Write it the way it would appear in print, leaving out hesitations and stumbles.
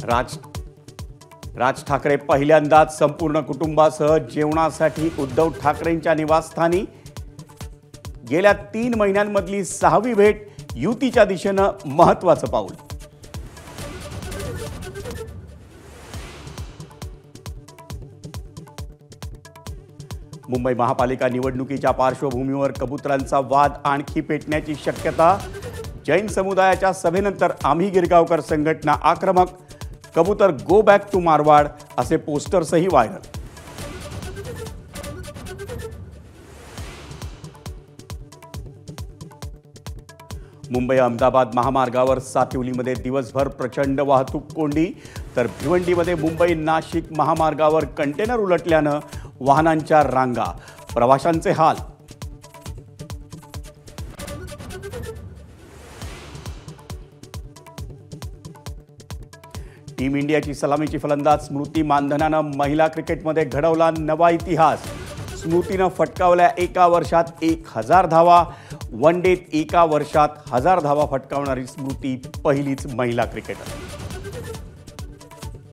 राज ठाकरे पहिल्यांदाच संपूर्ण कुटुंबासह जेवणासाठी उद्धव ठाकरेंच्या निवासस्थानी। गेल्या 3 महिन्यांमधली 6वी भेट, युतीच्या दिशेनं महत्त्वाचं पाऊल। मुंबई महापालिका निवडणुकीच्या पार्श्वभूमीवर कबुतरांचा वाद आणखी पेटण्याची शक्यता। जैन समुदायाच्या सभेनंतर आम्ही गिरगावकर संघटना आक्रमक। कबूतर गो बॅक टू मारवाड असे पोस्टर्सही व्हायरल। मुंबई अहमदाबाद महामार्गावर सातिवलीमध्ये दिवसभर प्रचंड वाहतूक कोंडी, तर भिवंडीमध्ये मुंबई नाशिक महामार्गावर कंटेनर उलटल्यानं वाहनांच्या रांगा, प्रवाशांचे हाल। टीम इंडियाची सलामीची फलंदाज स्मृती मानधनानं महिला क्रिकेटमध्ये घडवला नवा इतिहास। स्मृतीनं फटकावल्या एका वर्षात 1000 धावा। वन डेत एका वर्षात 1000 धावा फटकावणारी स्मृती पहिलीच महिला क्रिकेटर।